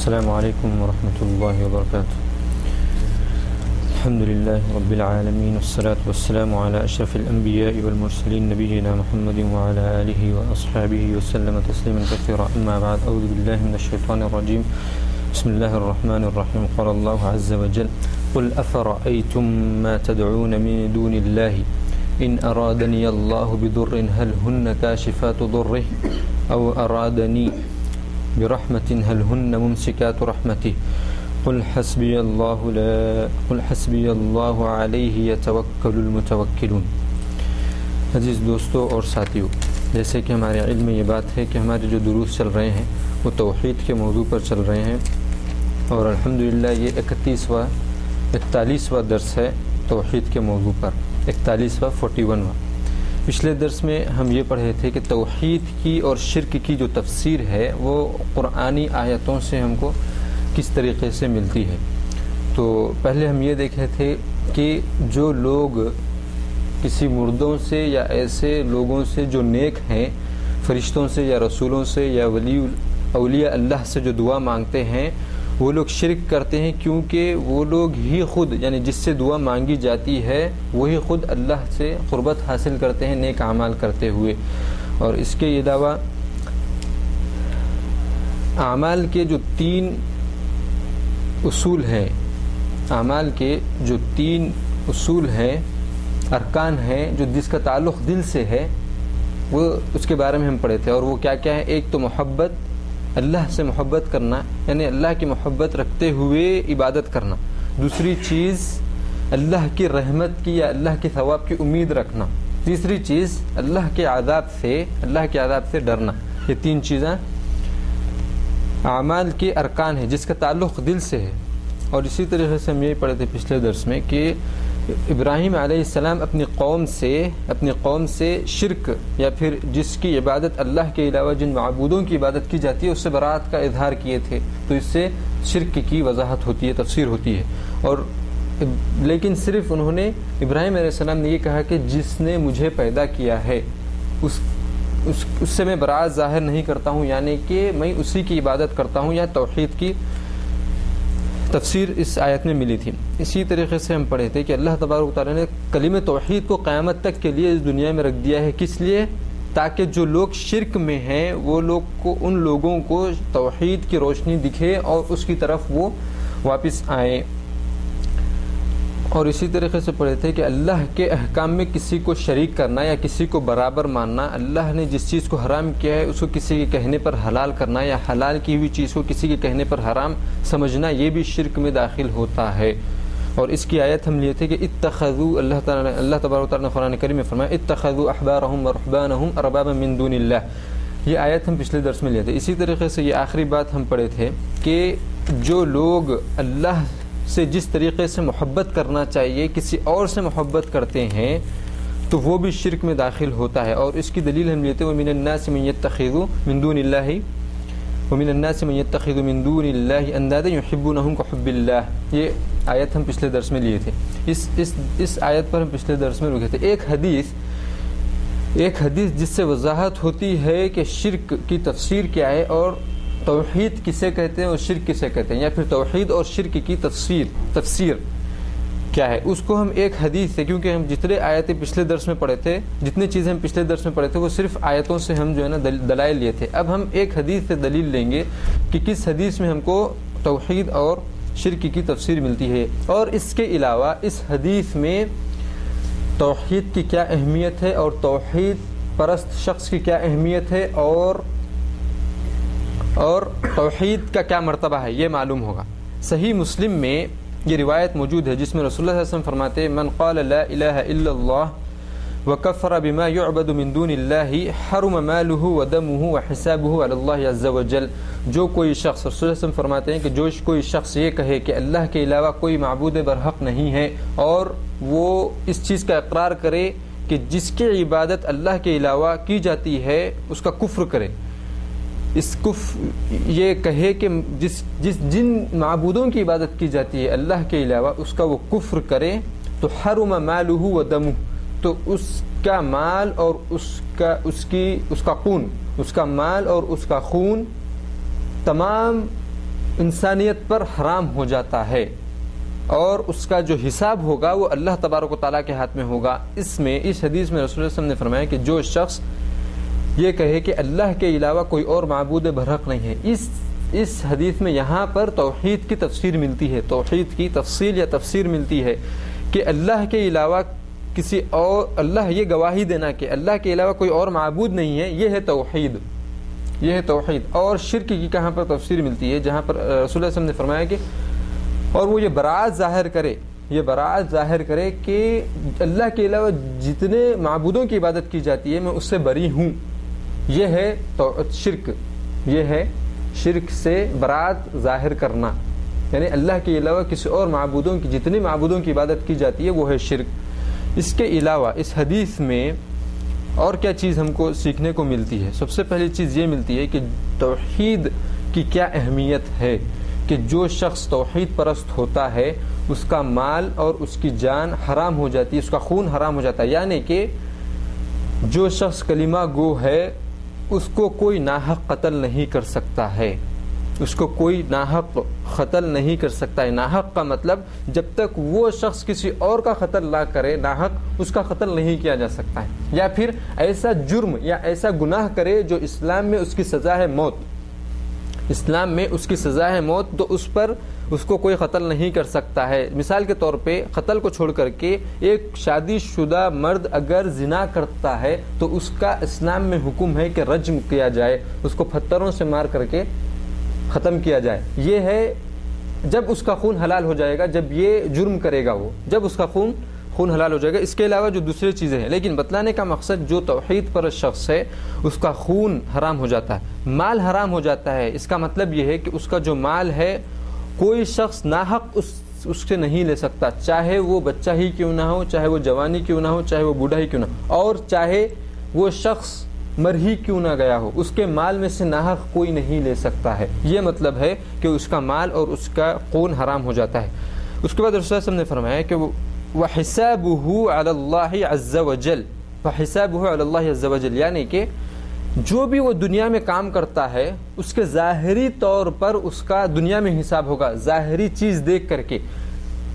السلام علیکم ورحمۃ اللہ وبرکاتہ۔ الحمد للہ رب العالمین والصلاة والسلام علی اشرف الانبیاء والمرسلین نبینا محمد وعلی آلہ واصحابہ وسلم تسلیما کثیرا، اما بعد، اعوذ باللہ من الشیطان الرجیم، بسم اللہ الرحمن الرحیم۔ قال اللہ عز وجل: قل افرأیتم ما تدعون من دون اللہ ان ارادنی اللہ بضر هل ہن کاشفات ضرہ او ارادنی برحمت هل ہن ممسکات رحمتہ قل حسبی اللہ علیہ یتوکل المتوکلون۔ عزیز دوستو اور ساتھیو، جیسے کہ ہمارے علم میں یہ بات ہے کہ ہمارے جو دروس چل رہے ہیں وہ توحید کے موضوع پر چل رہے ہیں، اور الحمدللہ یہ 41واں درس ہے توحید کے موضوع پر، 41واں۔ پچھلے درس میں ہم یہ پڑھے تھے کہ توحید کی اور شرک کی جو تفسیر ہے وہ قرآنی آیتوں سے ہم کو کس طریقے سے ملتی ہے۔ تو پہلے ہم یہ دیکھے تھے کہ جو لوگ کسی مردوں سے یا ایسے لوگوں سے جو نیک ہیں، فرشتوں سے یا رسولوں سے یا اولیاء اللہ سے جو دعا مانگتے ہیں، وہ لوگ شرک کرتے ہیں، کیونکہ وہ لوگ ہی خود، یعنی جس سے دعا مانگی جاتی ہے وہی خود اللہ سے قربت حاصل کرتے ہیں نیک اعمال کرتے ہوئے۔ اور اس کے علاوہ اعمال کے جو 3 اصول ہیں، اعمال کے جو 3 اصول ہیں، ارکان ہیں، جو جس کا تعلق دل سے ہے، وہ اس کے بارے میں ہم پڑھے تھے۔ اور وہ کیا کیا ہے؟ ایک تو محبت، اللہ سے محبت کرنا، یعنی اللہ کی محبت رکھتے ہوئے عبادت کرنا۔ دوسری چیز اللہ کی رحمت کی یا اللہ کے ثواب کی امید رکھنا۔ تیسری چیز اللہ کے عذاب سے ڈرنا۔ یہ 3 چیزیں اعمال کے ارکان ہیں جس کا تعلق دل سے ہے۔ اور اسی طریقے سے ہم یہی پڑھے تھے پچھلے درس میں کہ ابراہیم علیہ السلام اپنی قوم سے شرک یا پھر جس کی عبادت اللہ کے علاوہ جن معبودوں کی عبادت کی جاتی ہے اس سے برات کا اظہار کیے تھے، تو اس سے شرک کی وضاحت ہوتی ہے، تفسیر ہوتی ہے۔ اور لیکن صرف انہوں نے، ابراہیم علیہ السلام نے یہ کہا کہ جس نے مجھے پیدا کیا ہے اس سے میں برات ظاہر نہیں کرتا ہوں، یعنی کہ میں اسی کی عبادت کرتا ہوں، یا توحید کی تفسیر اس آیت میں ملی تھی۔ اسی طریقے سے ہم پڑھے تھے کہ اللہ تبارک و تعالیٰ نے کلمہ توحید کو قیامت تک کے لیے اس دنیا میں رکھ دیا ہے۔ کس لیے؟ تاکہ جو لوگ شرک میں ہیں ان لوگوں کو توحید کی روشنی دکھے اور اس کی طرف وہ واپس آئیں۔ اور اسی طریقے سے پڑھے تھے کہ اللہ کے احکام میں کسی کو شریک کرنا یا کسی کو برابر ماننا، اللہ نے جس چیز کو حرام کیا ہے اس کو کسی کے کہنے پر حلال کرنا، یا حلال کی ہوئی چیز کو کسی کے کہنے پر حرام سمجھنا، یہ بھی شرک میں داخل ہوتا ہے۔ اور اس کی آیت ہم لیے تھے کہ اتخذوا، اللہ تبارک و تعالیٰ نے قرآن کریم میں فرمایا اتخذوا احبارهم ورهبانهم اربابا من دون اللہ۔ یہ آیت ہم پچھلے درس میں لیے تھے۔ اسی طریقے سے یہ آخری بات ہم پڑھے تھے کہ جو لوگ اللہ سے جس طریقے سے محبت کرنا چاہیے کسی اور سے محبت کرتے ہیں تو وہ بھی شرک میں داخل ہوتا ہے۔ اور اس کی دلیل ہم لیتے ہیں وَمِنَ النَّاسِ مَن يَتَّخِذُ مِن دُونِ اللَّهِ أَندَادًا يُحِبُّونَهُمْ كَحُبِّ اللَّهِ۔ یہ آیت ہم پچھلے درس میں لیے تھے۔ اس آیت پر ہم پچھلے درس میں رکے تھے۔ ایک حدیث جس سے وضاحت ہوتی ہے کہ شرک کی تفسیر کیا ہے اور توحید کسے کہتے ہیں اور شرک کسے کہتے ہیں، یا پھر توحید اور شرک کی تفسیر کیا ہے، اس کو ہم ایک حدیث سے، کیونکہ ہم جتنے آیتیں پچھلے درس میں پڑھے تھے، جتنے چیزیں ہم پچھلے درس میں پڑھے تھے وہ صرف آیتوں سے ہم جو ہے نا دلائل لیے تھے۔ اب ہم ایک حدیث سے دلیل لیں گے کہ کس حدیث میں ہم کو توحید اور شرک کی تفسیر ملتی ہے، اور اس کے علاوہ اس حدیث میں توحید کی کیا اہمیت ہے اور توحید پرست شخص کی کیا اہمیت ہے، اور توحید کا کیا مرتبہ ہے، یہ معلوم ہوگا۔ صحیح مسلم میں یہ روایت موجود ہے جس میں رسول اللہ صلی اللہ علیہ وسلم فرماتے ہیں من قال لا الہ الا اللہ وکفر بما یعبد من دون اللہ حرم مالہ ودمہ وحسابہ علی اللہ عز وجل۔ جو کوئی شخص، رسول اللہ علیہ وسلم فرماتے ہیں کہ جو کوئی شخص یہ کہے کہ اللہ کے علاوہ کوئی معبود برحق نہیں ہے، اور وہ اس چیز کا اقرار کرے کہ جس کی عبادت اللہ کے علاوہ کی جاتی ہے اس کا کفر کرے، یہ کہے کہ جن معبودوں کی عبادت کی جاتی ہے اللہ کے علاوہ اس کا وہ کفر کرے، تو حرم مالہ و دمہ، تو اس کا مال اور اس کا خون تمام انسانیت پر حرام ہو جاتا ہے، اور اس کا جو حساب ہوگا وہ اللہ تبارک و تعالیٰ کے ہاتھ میں ہوگا۔ اس حدیث میں رسول اللہ صلی اللہ علیہ وسلم نے فرمایا کہ جو شخص یہ کہے کہ اللہ کے علاوہ کوئی اور معبود برحق نہیں ہے، اس حدیث میں یہاں پر توحید کی تفسیر ملتی ہے، توحید کی تفصیل یا تفسیر ملتی ہے کہ اللہ کے علاوہ کسی اور، اللہ یہ گواہی دینا کہ اللہ کے علاوہ کوئی اور معبود نہیں ہے، یہ ہے توحید، یہ ہے توحید۔ اور شرک کی کہاں پر تفسیر ملتی ہے؟ جہاں پر رسول اللہ صلی اللہ علیہ وسلم نے فرمایا کہ اور وہ یہ براعت ظاہر کرے، یہ براعت ظاہر کرے کہ اللہ کے علاوہ جتنے معبودوں کی عبادت کی جاتی ہے میں اس سے بری ہوں، یہ ہے شرک، یہ ہے شرک سے براعت ظاہر کرنا، یعنی اللہ کے علاوہ کسی اور معبودوں کی، جتنے معبودوں کی عبادت کی جاتی ہے وہ ہے شرک۔ اس کے علاوہ اس حدیث میں اور کیا چیز ہم کو سیکھنے کو ملتی ہے؟ سب سے پہلی چیز یہ ملتی ہے کہ توحید کی کیا اہمیت ہے، کہ جو شخص توحید پرست ہوتا ہے اس کا مال اور اس کی جان حرام ہو جاتی ہے، اس کا خون حرام ہو جاتا ہے، یعنی کہ جو شخص کلمہ گو ہے اس کو کوئی ناحق قتل نہیں کر سکتا ہے، اس کو کوئی ناحق قتل نہیں کر سکتا ہے۔ ناحق کا مطلب جب تک وہ شخص کسی اور کا قتل نہ کرے، ناحق اس کا قتل نہیں کیا جا سکتا ہے، یا پھر ایسا جرم یا ایسا گناہ کرے جو اسلام میں اس کی سزا ہے موت، اسلام میں اس کی سزا ہے موت، تو اس پر اس کو کوئی قتل نہیں کر سکتا ہے۔ مثال کے طور پہ قتل کو چھوڑ کر کے ایک شادی شدہ مرد اگر زنا کرتا ہے تو اس کا اسلام میں حکم ہے کہ رجم کیا جائے، اس کو پتھروں سے مار کر کے ختم کیا جائے۔ یہ ہے جب اس کا خون حلال ہو جائے گا، جب یہ جرم کرے گا وہ، جب اس کا خون حلال ہو جائے گا۔ اس کے علاوہ جو دوسری چیزیں ہیں، لیکن بتلانے کا مقصد جو توحید پر شخص ہے اس کا خون حرام ہو جاتا ہے، مال حرام ہو جاتا ہے۔ اس کا مطلب یہ ہے کہ اس کا جو مال ہے کوئی شخص ناحق اس سے نہیں لے سکتا، چاہے وہ بچہ ہی کیوں نہ ہو، چاہے وہ جوانی کیوں نہ ہو، چاہے وہ بوڑھا ہی کیوں نہ ہو، اور چاہے وہ شخص مر ہی کیوں نہ گیا ہو، اس کے مال میں سے ناحق کوئی نہیں لے سکتا ہے۔ یہ مطلب ہے کہ اس کا مال اور اس کا خون حرام ہو جاتا ہے۔ اس کے بعد رسول اللہ صلی اللہ علیہ وسلم نے فرمایا کہ وَحِسَابُهُ عَلَى اللَّهِ عَزَّ وَجَلَّ، وَحِسَابُهُ عَلَى اللَّهِ عَزَّ وَجَلَّ، یعنی کہ جو بھی وہ دنیا میں کام کرتا ہے اس کے ظاہری طور پر اس کا دنیا میں حساب ہوگا، ظاہری چیز دیکھ کر کے۔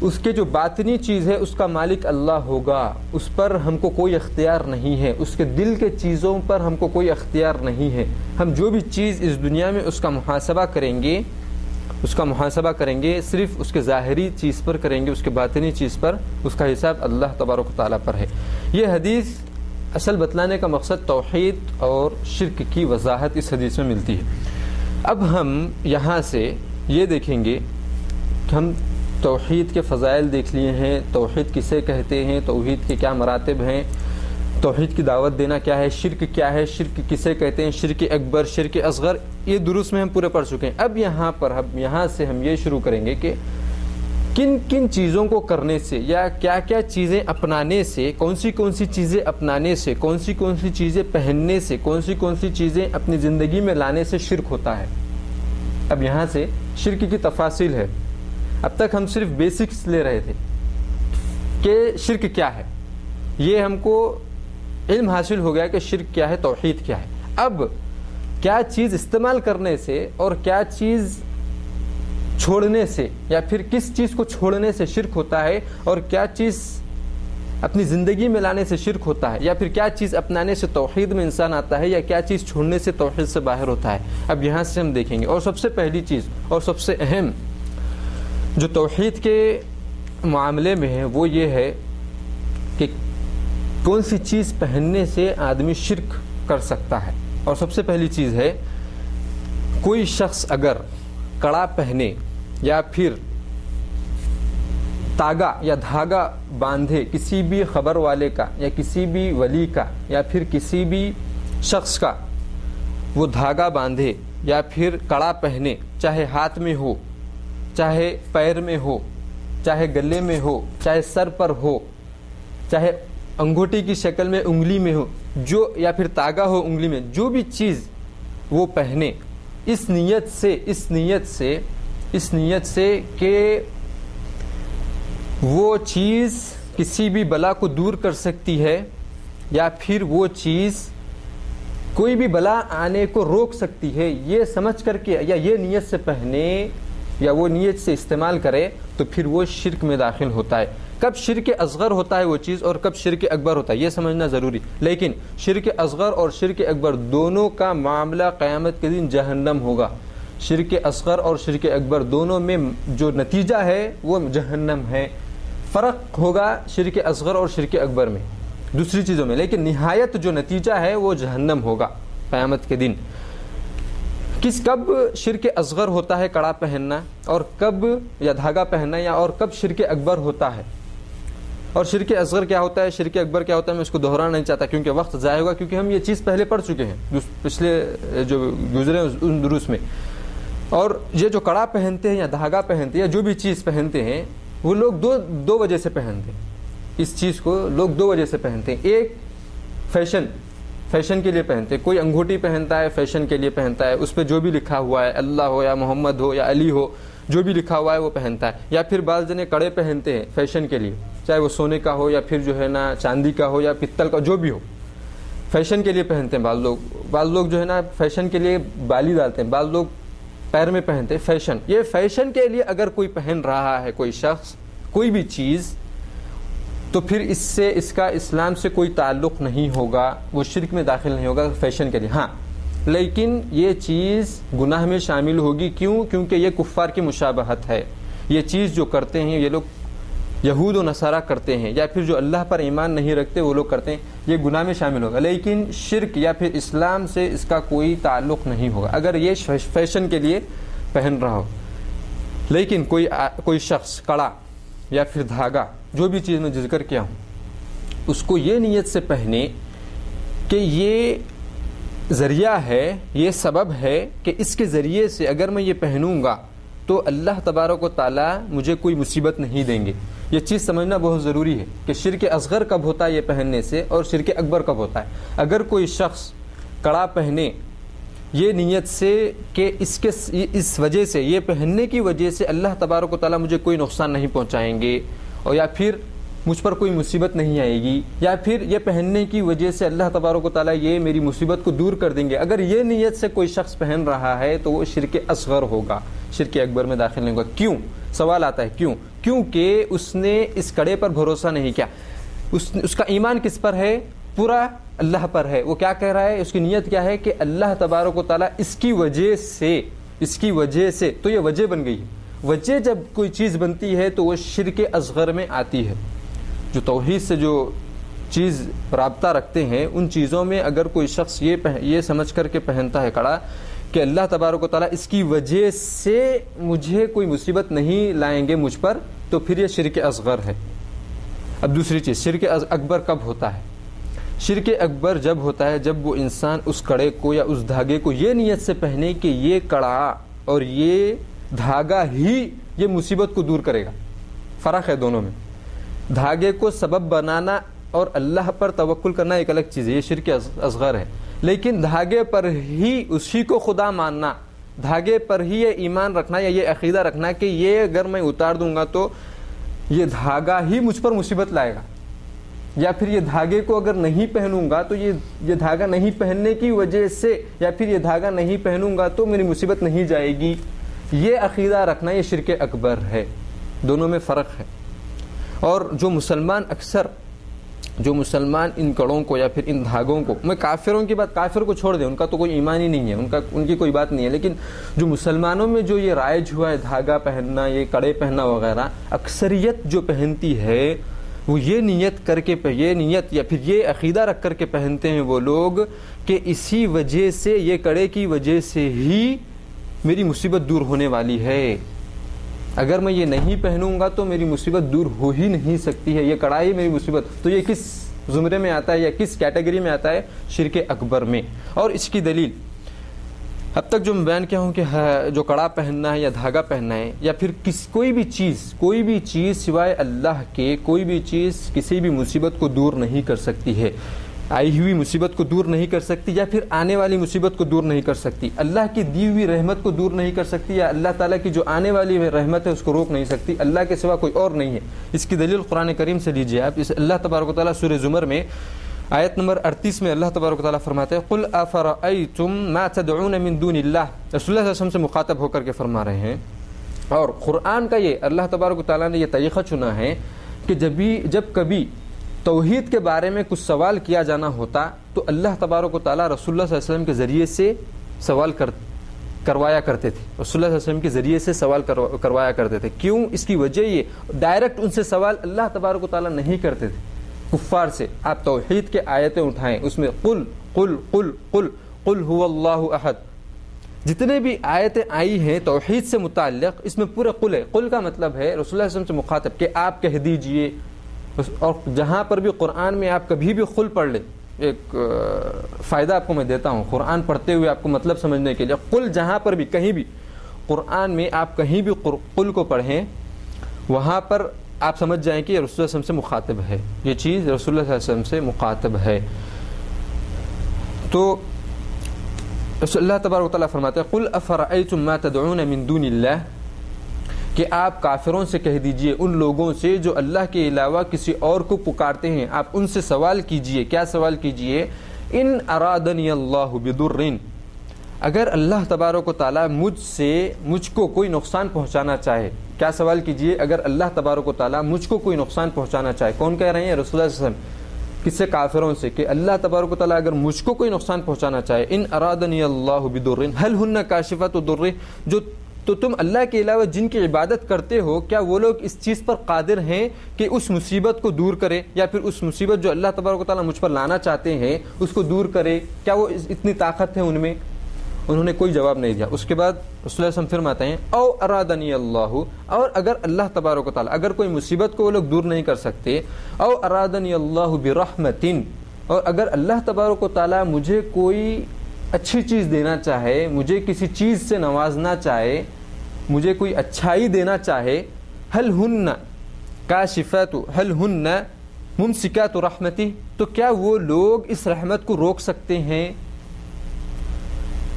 اس کے جو باطنی چیز ہے اس کا مالک اللہ ہوگا، اس پر ہم کو کوئی اختیار نہیں ہے، اس کے دل کے چیزوں پر ہم کو کوئی اختیار نہیں ہے۔ ہم جو بھی چیز اس دنیا میں اس کا محاسبہ کریں گے، اس کا محاسبہ کریں گے صرف اس کے ظاہری چیز پر کریں گے، اس کے باطنی چیز پر اس کا حساب اللہ تبارک و تعالیٰ پر ہے۔ یہ حدیث اصل بتلانے کا مقصد توحید اور شرک کی وضاحت اس حدیث میں ملتی ہے۔ اب ہم یہاں سے یہ دیکھیں گے کہ ہم توحید کے فضائل دیکھ لیے ہیں، توحید کسے کہتے ہیں، توحید کے کیا مراتب ہیں، توحید کی دعوت دینا کیا ہے، شرک کیا ہے، شرک کسے کہتے ہیں، شرک اکبر، شرک اصغر، یہ دروس میں ہم پورے پڑھ چکے ہیں۔ اب یہاں سے ہم یہ شروع کریں گے کہ کن کن چیزوں کو کرنے سے یا کیا کیا چیزیں اپنانے سے، کون سی چیزیں اپنانے سے، کون سی چیزیں پہننے سے، کون سی چیزیں اپنی زندگی میں لانے سے شرک ہوتا ہے۔ اب یہاں سے شرک کی تفاصیل ہے۔ اب تک ہم صرف بیسکس لے رہے تھے کہ شرک کیا ہے، یہ ہم کو علم حاصل ہو گیا کہ شرک کیا ہے، توحید کیا ہے۔ اب کیا چیز استعمال کرنے سے اور کیا چیز چھوڑنے سے، یا پھر کس چیز کو چھوڑنے سے شرک ہوتا ہے، اور کیا چیز اپنی زندگی میں لانے سے شرک ہوتا ہے، یا پھر کیا چیز اپنانے سے توحید میں انسان آتا ہے، یا کیا چیز چھوڑنے سے توحید سے باہر ہوتا ہے۔ اب یہاں سے ہم دیکھیں گے، اور سب سے پہلی چیز اور سب سے اہم جو توحید کے معاملے میں ہے وہ یہ ہے کہ کون سی چیز پہننے سے آدمی شرک کر سکتا ہے۔ اور سب سے پہلی چیز ہے کوئی شخص اگر کڑا پہنے یا پھر تاگا یا دھاگا باندھے کسی بھی خبر والے کا یا کسی بھی ولی کا یا پھر کسی بھی شخص کا، وہ دھاگا باندھے یا پھر کڑا پہنے، چاہے ہاتھ میں ہو، چاہے پیر میں ہو، چاہے گلے میں ہو، چاہے سر پر ہو، چاہے انگوٹھی کی شکل میں انگلی میں ہو، جو یا پھر تاگا ہو انگلی میں، جو بھی چیز وہ پہنے اس نیت سے کہ وہ چیز کسی بھی بلا کو دور کر سکتی ہے، یا پھر وہ چیز کوئی بھی بلا آنے کو روک سکتی ہے، یہ سمجھ کر کے یا یہ نیت سے پہنے یا وہ نیت سے استعمال کرے تو پھر وہ شرک میں داخل ہوتا ہے۔ کب شرک اصغر ہوتا ہے وہ چیز اور کب شرک اکبر ہوتا ہے یہ سمجھنا ضروری، لیکن شرک اصغر اور شرک اکبر دونوں کا معاملہ قیامت کے دن جہنم ہوگا۔ شرک اصغر اور شرک اکبر دونوں میں جو نتیجہ ہے وہ جہنم ہے۔ فرق ہوگا شرک اصغر اور شرک اکبر میں دوسری چیزوں میں، لیکن نہایت جو نتیجہ ہے وہ جہنم ہوگا قیامت کے دن۔ کب شرک اصغر ہوتا ہے کڑا پہننا، اور کب یا دھاگا پہننا، یا اور کب شرک اکبر ہوتا ہے، اور شرک اصغر کیا ہوتا ہے، شرک اکبر کیا ہوتا ہے، میں اس کو دہرانا نہیں چاہتا کیونکہ وقت ضائع ہوگا، کیونکہ ہم یہ چیز پہلے پڑھ چکے ہیں پچھلے جو گزرے ان دروس میں۔ اور یہ جو کڑا پہنتے ہیں یا دھاگا پہنتے ہیں یا جو بھی چیز پہنتے ہیں وہ لوگ دو وجہ سے پہنتے ہیں۔ اس چیز کو لوگ دو وجہ سے پہنتے ہیں۔ ایک فیشن کے لیے پہنتے ہیں، کوئی انگوٹھی پہنتا ہے فیشن کے لیے پہنتا ہے، اس پہ جو بھی لکھا ہوا ہے، اللہ ہو یا محمد ہو یا علی ہو، جو بھی لکھا ہوا ہے وہ پہنتا ہے۔ یا پھر بعض جنے کڑے پہنتے ہیں فیشن کے لیے، چاہے وہ سونے کا ہو یا پھر جو ہے نا چاندی کا ہو یا پتل کا، جو بھی ہو فیشن کے لیے پہنتے ہیں۔ بعض لوگ جو ہے نا فیشن کے لیے بالی ڈالتے ہیں، بعض لوگ پیر میں پہنتے ہیں۔ فیشن، یہ فیشن کے لیے اگر کوئی پہن رہا ہے کوئی شخص کوئی بھی چیز، تو پھر اس کا اسلام سے کوئی تعلق نہیں ہوگا، وہ شرک میں داخل نہیں ہوگا فیشن کے لیے۔ ہاں لیکن یہ چیز گناہ میں شامل ہوگی، کیونکہ یہ کفار کی مشابہت ہے۔ یہ چیز جو کرتے ہیں یہ لوگ یہود و نصارہ کرتے ہیں، یا پھر جو اللہ پر ایمان نہیں رکھتے وہ لوگ کرتے ہیں، یہ گناہ میں شامل ہوگا، لیکن شرک یا پھر اسلام سے اس کا کوئی تعلق نہیں ہوگا اگر یہ فیشن کے لیے پہن رہا ہو۔ لیکن کوئی شخص کڑا یا پھر دھاگا، جو بھی چیز میں ذکر کیا ہوں، اس کو یہ نیت سے پہنے کہ یہ ذریعہ ہے، یہ سبب ہے کہ اس کے ذریعے سے اگر میں یہ پہنوں گا تو اللہ تبارک و تعالیٰ مجھے کوئی مصیبت نہیں دیں گے۔ یہ چیز سمجھنا بہت ضروری ہے کہ شرک اصغر کب ہوتا ہے یہ پہننے سے، اور شرک اکبر کب ہوتا ہے۔ اگر کوئی شخص کڑا پہنے یہ نیت سے کہ اس وجہ سے، یہ پہننے کی وجہ سے اللہ تبارک و تعالیٰ مجھے کوئی نقصان نہیں پہنچائیں گے، اور یا پھر مجھ پر کوئی مصیبت نہیں آئے گی، یا پھر یہ پہننے کی وجہ سے اللہ تبارک و تعالیٰ یہ میری مصیبت کو دور کر دیں گے، اگر یہ نیت سے کوئی شخص پہن رہا ہے تو وہ شرک اصغر ہوگا، شرک اکبر میں داخل نہیں ہوگا۔ کیوں؟ سوال آتا ہے کیوں؟ کیونکہ اس نے اس کڑے پر بھروسہ نہیں کیا۔ اس کا ایمان کس پر ہے؟ پورا اللہ پر ہے۔ وہ کیا کہہ رہا ہے؟ اس کی نیت کیا ہے کہ اللہ تبارک و تعالیٰ اس کی وجہ سے تو یہ وجہ بن گئی ہے۔ وجہ جب کوئی چیز بنتی ہے تو وہ شرک اصغر میں آتی ہے۔ جو توحید سے جو چیز رابطہ رکھتے ہیں ان چیزوں میں اگر کوئی شخص یہ سمجھ کر کے پہنتا ہے کڑا کہ اللہ تبارک و تعالیٰ اس کی وجہ سے مجھے کوئی مصیبت نہیں لائیں گے مجھ پر، تو پھر یہ شرک اصغر ہے۔ اب دوسری چیز، شرک اکبر کب ہوتا ہے؟ شرک اکبر جب ہوتا ہے جب وہ انسان اس کڑے کو یا اس دھاگے کو یہ نیت سے پہنے کہ یہ کڑا اور یہ دھاگا ہی یہ مصیبت کو دور کرے گا۔ فرق ہے دونوں میں۔ دھاگے کو سبب بنانا اور اللہ پر توکل کرنا ایک الگ چیز ہے، یہ شرک اصغر ہے، لیکن دھاگے پر ہی اسی کو خدا ماننا، دھاگے پر ہی یہ ایمان رکھنا یا یہ عقیدہ رکھنا کہ یہ اگر میں اتار دوں گا تو یہ دھاگا ہی مجھ پر مصیبت لائے گا، یا پھر یہ دھاگے کو اگر نہیں پہنوں گا تو یہ دھاگا نہیں پہننے کی وجہ سے، یا پھر یہ دھاگا نہیں پہنوں گا تو میری مصیبت نہیں جائے گی، یہ عقیدہ رکھنا یہ شرک اکبر ہے۔ دونوں میں فرق ہے۔ اور جو مسلمان ان کڑوں کو یا پھر ان دھاگوں کو، میں کافروں کی بات، کافر کو چھوڑ دیں، ان کا تو کوئی ایمان ہی نہیں ہے، ان کی کوئی بات نہیں ہے، لیکن جو مسلمانوں میں جو یہ رائج ہوا ہے دھاگا پہننا، یہ کڑے پہننا وغیرہ، اکثریت جو پہنتی ہے وہ یہ نیت کر کے، یہ نیت یا پھر یہ عقیدہ رکھ کر کے پہنتے ہیں وہ لوگ کہ اسی وجہ سے، یہ کڑے کی وجہ سے ہی میری مصیبت دور ہونے والی ہے، اگر میں یہ نہیں پہنوں گا تو میری مصیبت دور ہو ہی نہیں سکتی ہے، یہ کڑائی میری مصیبت۔ تو یہ کس زمرے میں آتا ہے یا کس کیٹیگری میں آتا ہے؟ شرک اکبر میں۔ اور اس کی دلیل اب تک جو میں بیان کیا ہوں کہ جو کڑا پہننا ہے یا دھاگا پہننا ہے یا پھر کوئی بھی چیز سوائے اللہ کے، کوئی بھی چیز کسی بھی مصیبت کو دور نہیں کر سکتی ہے، آئی ہوئی مصیبت کو دور نہیں کر سکتی، یا پھر آنے والی مصیبت کو دور نہیں کر سکتی، اللہ کی دی ہوئی رحمت کو دور نہیں کر سکتی، یا اللہ تعالیٰ کی جو آنے والی رحمت ہے اس کو روک نہیں سکتی، اللہ کے سوا کوئی اور نہیں ہے۔ اس کی دلیل قرآن کریم سے لیجیے آپ۔ اس اللہ تبارک و تعالیٰ سورہ زمر میں آیت نمبر 38 میں اللہ تبارک و تعالیٰ فرماتے ہیں قُلْ أَفَرَأَيْتُمْ مَا تَدْعُونَ مِن دُونِ اللَّهِ، رسول اللہ صلی اللہ علیہ وسلم سے مخاطب ہو کر کے فرما رہے ہیں اور قرآن کا یہ اللہ تبارک و تعالیٰ نے یہ طریقہ چنا ہے کہ جب کبھی توحید کے بارے میں کچھ سوال کیا جانا ہوتا تو اللہ تبارک و تعالیٰ رسول اللہ صلی اللہ علیہ وسلم کے ذریعے سے سوال کروایا کرتے تھے، رسول اللہ صلی اللہ علیہ وسلم کے ذریعے سے سوال کروایا کرتے تھے. کیوں؟ اس کی وجہ یہ ڈائریکٹ ان سے سوال اللہ تبارک و تعالیٰ نہیں کرتے تھے کفار سے. آپ توحید کے آیتیں اٹھائیں، اس میں قل قل قل قل قل هو اللہ احد، جتنے بھی آیتیں آئی ہیں توحید سے متعلق اس میں پورا قل ہے. قل کا مطلب ہے رسول اللہ صلی اللہ علیہ وسلم سے مخاطب کہ آپ کہہ دیجئے. اور جہاں پر بھی قرآن میں آپ کبھی بھی قل پڑھ لیں، ایک فائدہ آپ کو میں دیتا ہوں قرآن پڑھتے ہوئے آپ کو مطلب سمجھنے کے لیے. قل جہاں پر بھی کہیں بھی قرآن میں آپ کہیں بھی قل کو پڑھیں وہاں پر آپ سمجھ جائیں کہ رسول اللہ صلی اللہ علیہ وسلم سے مخاطب ہے، یہ چیز رسول اللہ صلی اللہ علیہ وسلم سے مخاطب ہے. تو اللہ تبارک و تعالیٰ فرماتے ہیں قل افرأیتم ما تدعون من دون اللہ، کہ آپ کافروں سے کہہ دیجئے، ان لوگوں سے جو اللہ کے علاوہ کسی اور کو پکارتے ہیں، آپ ان سے سوال کیجئے. کیا سوال کیجئے؟ ان ارادنی اللہ بضر، اگر اللہ تبارک و تعالیٰ مجھ کو کوئی نقصان پہنچانا چاہے. کیا سوال کیجئے؟ اگر اللہ تبارک و تعالیٰ مجھ کو کوئی نقصان پہنچانا چاہے. کون کہہ رہے ہیں؟ رسول اللہ صلی اللہ علیہ وسلم. کس سے؟ کافروں سے، کہ اللہ تبارک و تعالیٰ اگر مجھ کو کوئی نقصان پہنچانا چاہے. ان ارادنی اللہ بضر هل هن کاشفات ضر، جو تو تم اللہ کے علاوہ جن کی عبادت کرتے ہو کیا وہ لوگ اس چیز پر قادر ہیں کہ اس مصیبت کو دور کرے، یا پھر اس مصیبت جو اللہ تبارک و تعالیٰ مجھ پر لانا چاہتے ہیں اس کو دور کرے؟ کیا وہ اتنی طاقت ہے ان میں؟ انہوں نے کوئی جواب نہیں دیا. اس کے بعد رسول اللہ صلی اللہ علیہ وسلم فرماتے ہیں او ارادنی اللہ، اور اگر اللہ تبارک و تعالیٰ اگر کوئی مصیبت کو وہ لوگ دور نہیں کر سکتے، او ارادنی اللہ برحمت، اور اگر اللہ تبارک و تعالیٰ مجھے کوئی اچھی چیز دینا چاہے، مجھے کسی چیز سے نوازنا چاہے، مجھے کوئی اچھائی دینا چاہے، هل ہن کاشفات هل ہن ممسکات رحمتی، تو کیا وہ لوگ اس رحمت کو روک سکتے ہیں؟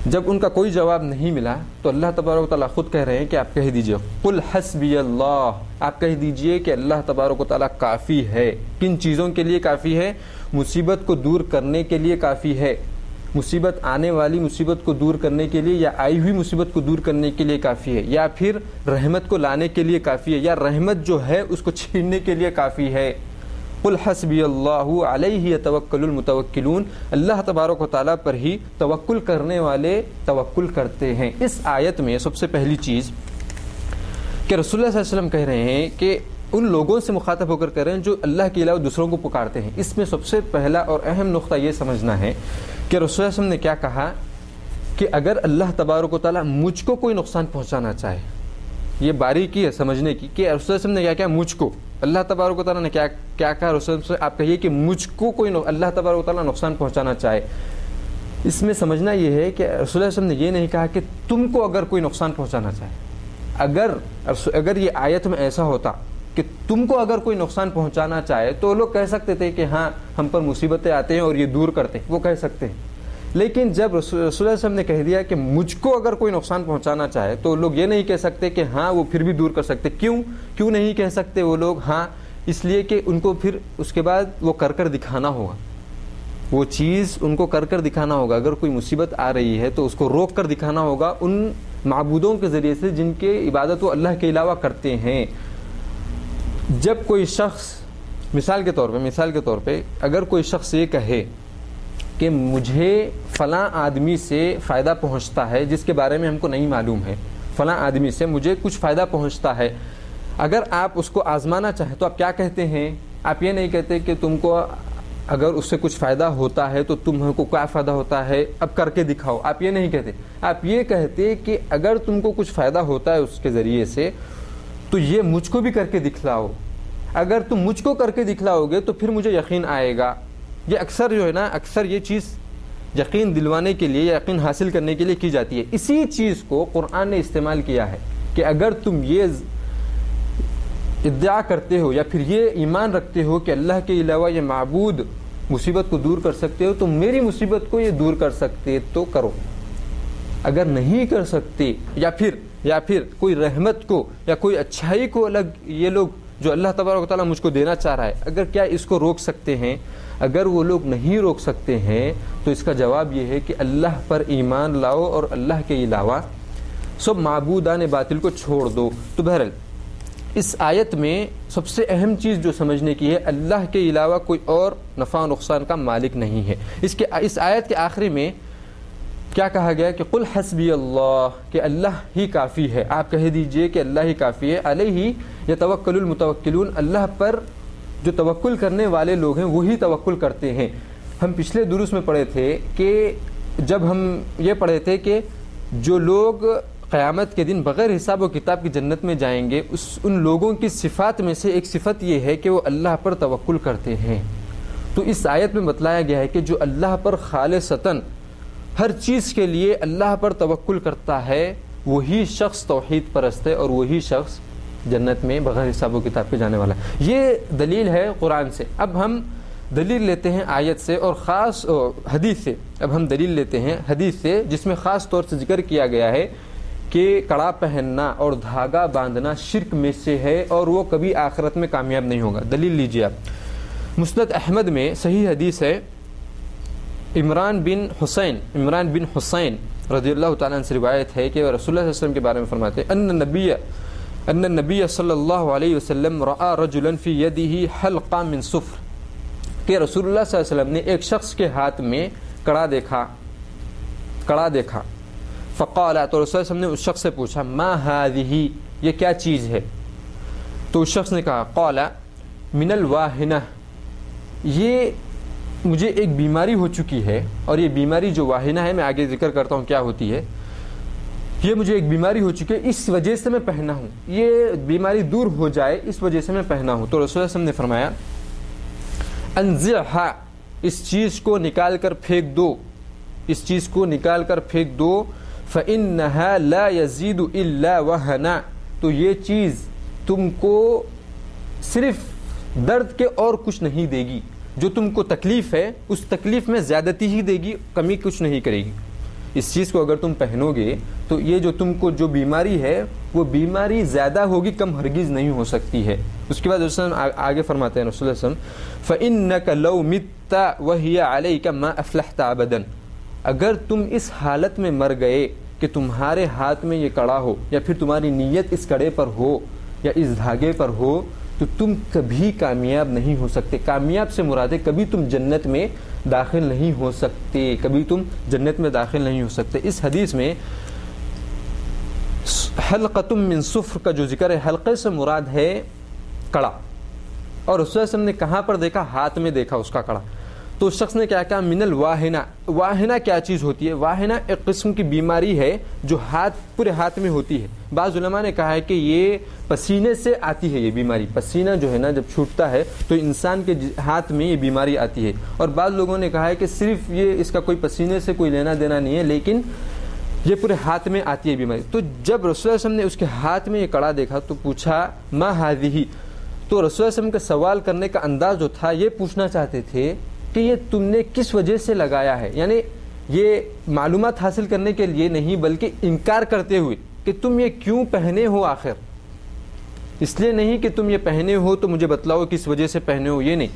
جب ان کا کوئی جواب نہیں ملا تو اللہ تبارک و تعالیٰ خود کہہ رہے ہیں کہ آپ کہہ دیجئے قل حسبی اللہ، آپ کہہ دیجئے کہ اللہ تبارک و تعالیٰ کافی ہے. کن چیزوں کے لیے کافی ہے؟ مصیبت کو دور کرنے کے لیے کافی ہے، مصیبت آنے والی مصیبت کو دور کرنے کے لیے، یا آئی ہوئی مصیبت کو دور کرنے کے لیے کافی ہے، یا پھر رحمت کو لانے کے لیے کافی ہے، یا رحمت جو ہے اس کو چھیننے کے لیے کافی ہے. قل حسبی اللہ علیہ یتوکل المتوکلون، اللہ تبارک و تعالیٰ پر ہی توکل کرنے والے توکل کرتے ہیں. اس آیت میں سب سے پہلی چیز کہ رسول اللہ صلی اللہ علیہ وسلم کہہ رہے ہیں کہ ان لوگوں سے مخاطب ہو کر کہہ رہے ہیں جو اللہ کے علاوہ دوسروں کو پکارتے ہیں. اس میں سب سے پہلا اور اہم نقطہ یہ سمجھنا ہے کہ رسول اللہ صلی اللہ علیہ وسلم نے کیا کہا کہ اگر اللہ تبارک و تعالیٰ مجھ کو کوئی نقصان پہنچانا چاہے، یہ باریکی ہے سمجھنے کی کہ رسول اللہ صلی اللہ علیہ وسلم نے کیا کیا؟ مجھ کو، اللہ تبارک و تعالیٰ نے کیا کہا؟ رسول اللہ صلی اللہ علیہ وسلم آپ کہیے کہ مجھ کو کوئی اللہ تبارک و تعالیٰ نقصان پہنچانا چاہے. اس میں سمجھنا یہ ہے کہ رسول اللہ صلی اللہ علیہ وسلم نے یہ نہیں کہا کہ تم کو اگر کوئی نقصان پہنچانا چاہے. اگر یہ آیت میں ایسا ہوتا کہ تم کو اگر کوئی نقصان پہنچانا چاہے تو لوگ کہہ سکتے تھے کہ ہاں ہم پر مصیبتیں آتے ہیں اور یہ دور کرتے ہیں، وہ کہہ سکتے ہیں. لیکن جب رسول اللہ صلی اللہ علیہ وسلم نے کہہ دیا کہ مجھ کو اگر کوئی نقصان پہنچانا چاہے تو لوگ یہ نہیں کہہ سکتے کہ ہاں وہ پھر بھی دور کر سکتے. کیوں نہیں کہہ سکتے وہ لوگ؟ ہاں اس لیے کہ ان کو پھر اس کے بعد وہ کر دکھانا ہوگا، وہ چیز ان کو کر دکھانا ہوگا. اگر کوئی مصیبت آ رہی ہے تو اس کو روک کر دکھانا ہوگا ان معبودوں کے ذریعے سے جن کے عبادت وہ اللہ کے علاوہ کرتے ہیں. جب کوئی شخص مثال کے طور پہ اگر کوئی شخص یہ کہے کہ مجھے فلاں آدمی سے فائدہ پہنچتا ہے جس کے بارے میں ہم کو نہیں معلوم ہے، فلاں آدمی سے مجھے کچھ فائدہ پہنچتا ہے، اگر آپ اس کو آزمانا چاہیں تو آپ کیا کہتے ہیں؟ آپ یہ نہیں کہتے کہ تم کو اگر اس سے کچھ فائدہ ہوتا ہے تو تم کو کیا فائدہ ہوتا ہے اب کر کے دکھاؤ. آپ یہ نہیں کہتے. آپ یہ کہتے کہ اگر تم کو کچھ فائدہ ہوتا ہے اس کے ذریعے سے تو یہ مجھ کو بھی کر کے دکھلاؤ. اگر تم مجھ کو کر کے دکھلاؤ گے تو پھر مجھے یقین آئے گا. یہ اکثر جو ہے نا، اکثر یہ چیز یقین دلوانے کے لیے، یقین حاصل کرنے کے لیے کی جاتی ہے. اسی چیز کو قرآن نے استعمال کیا ہے کہ اگر تم یہ ادعا کرتے ہو یا پھر یہ ایمان رکھتے ہو کہ اللہ کے علاوہ یہ معبود مصیبت کو دور کر سکتے ہو تو میری مصیبت کو یہ دور کر سکتے تو کرو. اگر نہیں کر سکتے یا پھر کوئی رحمت کو یا کوئی اچھائی کو الگ یہ لوگ جو اللہ تبارک و تعالیٰ مجھ کو دینا چاہ رہا ہے، اگر کیا اس کو روک سکتے ہیں؟ اگر وہ لوگ نہیں روک سکتے ہیں تو اس کا جواب یہ ہے کہ اللہ پر ایمان لاؤ اور اللہ کے علاوہ سب معبودان باطل کو چھوڑ دو۔ تو بہرحال اس آیت میں سب سے اہم چیز جو سمجھنے کی ہے، اللہ کے علاوہ کوئی اور نفع و نقصان کا مالک نہیں ہے۔ اس آیت کے آخری میں کیا کہا گیا کہ قل حسبی اللہ، کہ اللہ ہی کافی ہے، آپ کہہ دیجئے کہ اللہ ہی کافی ہے، علیہ یتوکل المتوکلون، اللہ پر جو توکل کرنے والے لوگ ہیں وہی توکل کرتے ہیں۔ ہم پچھلے دروس میں پڑھے تھے کہ جب ہم یہ پڑھے تھے کہ جو لوگ قیامت کے دن بغیر حساب و کتاب کی جنت میں جائیں گے، ان لوگوں کی صفات میں سے ایک صفت یہ ہے کہ وہ اللہ پر توکل کرتے ہیں۔ تو اس آیت میں بتلایا گیا ہے کہ جو اللہ پر خالصتاً ہر چیز کے لیے اللہ پر توکل کرتا ہے وہی شخص توحید پرست ہے، اور وہی شخص جنت میں بغیر حساب و کتاب کے جانے والا ہے۔ یہ دلیل ہے قرآن سے۔ اب ہم دلیل لیتے ہیں آیت سے اور خاص حدیث سے۔ اب ہم دلیل لیتے ہیں حدیث سے، جس میں خاص طور سے ذکر کیا گیا ہے کہ کڑا پہننا اور دھاگا باندھنا شرک میں سے ہے، اور وہ کبھی آخرت میں کامیاب نہیں ہوگا۔ دلیل لیجیے آپ، مسند احمد میں صحیح حدیث ہے، عمران بن حسین رضی اللہ تعالیٰ عنہ سے روایت ہے کہ رسول اللہ صلی اللہ علیہ وسلم کے بارے میں فرماتے ہیں ان النبی صلی اللہ علیہ وسلم رأى رجلا فی یدہ حلقہ من صفر، کہ رسول اللہ صلی اللہ علیہ وسلم نے ایک شخص کے ہاتھ میں کڑا دیکھا۔ فقال، تو رسول اللہ صلی اللہ علیہ وسلم نے اس شخص سے پوچھا ما هذه، یہ کیا چیز ہے؟ تو اس شخص نے کہا قال من الواہنہ، یہ مجھے ایک بیماری ہو چکی ہے، اور یہ بیماری جو واہنہ ہے میں آگے ذکر کرتا ہوں کیا ہوتی ہے، یہ مجھے ایک بیماری ہو چکی ہے، اس وجہ سے میں پہنا ہوں، یہ بیماری دور ہو جائے اس وجہ سے میں پہنا ہوں۔ تو رسول اللہ صلی اللہ علیہ وسلم نے فرمایا انزعها، اس چیز کو نکال کر پھینک دو، اس چیز کو نکال کر پھینک دو، فإنها لا يزيد إلا وهنا، تو یہ چیز تم کو صرف درد کے اور کچھ نہیں دے گی، جو تم کو تکلیف ہے اس تکلیف میں زیادتی ہی دے گی، کمی کچھ نہیں کرے گی۔ اس چیز کو اگر تم پہنو گے تو یہ جو تم کو جو بیماری ہے وہ بیماری زیادہ ہوگی، کم ہرگز نہیں ہو سکتی ہے۔ اس کے بعد رسول اللہ آگے فرماتے ہیں رسول اللہ صلی اللہ علیہ وسلم فإنك لو مت وهي عليك ما أفلحت أبدا، اگر تم اس حالت میں مر گئے کہ تمہارے ہاتھ میں یہ کڑا ہو، یا پھر تمہاری نیت اس کڑے پر ہو یا اس دھاگے پر ہو، تو تم کبھی کامیاب نہیں ہو سکتے۔ کامیاب سے مراد ہے کبھی تم جنت میں داخل نہیں ہو سکتے، کبھی تم جنت میں داخل نہیں ہو سکتے۔ اس حدیث میں حلقۃ من صفر کا جو ذکر ہے، حلقے سے مراد ہے کڑا، اور رسول اللہ صلی اللہ علیہ وسلم نے کہاں پر دیکھا؟ ہاتھ میں دیکھا اس کا کڑا۔ تو اس شخص نے کیا کہا من الواہنہ، واہنہ کیا چیز ہوتی ہے؟ واہنہ ایک قسم کی بیماری ہے جو پورے ہاتھ میں ہوتی ہے۔ بعض علماء نے کہا ہے کہ یہ پسینے سے آتی ہے، یہ بیماری پسینہ جو ہے نا جب چھوٹتا ہے تو انسان کے ہاتھ میں یہ بیماری آتی ہے، اور بعض لوگوں نے کہا ہے کہ صرف یہ اس کا کوئی پسینے سے کوئی لینا دینا نہیں ہے، لیکن یہ پورے ہاتھ میں آتی ہے بیماری۔ تو جب رسول اللہ صلی اللہ علیہ وسلم نے اس کے ہاتھ میں یہ کڑا دیکھا تو پوچھا ما هذه، تو رسول اللہ صلی اللہ علیہ وسلم کا سوال کرنے کا انداز جو تھا یہ پوچھنا چاہتے تھے کہ یہ تم نے کس وجہ سے لگایا ہے، یعنی یہ معلومات حاصل کرنے کے لیے نہیں بلکہ انکار کرتے ہوئے کہ تم یہ کیوں پہنے ہو، آخر اس لیے نہیں کہ تم یہ پہنے ہو تو مجھے بتلاؤ کس وجہ سے پہنے ہو، یہ نہیں،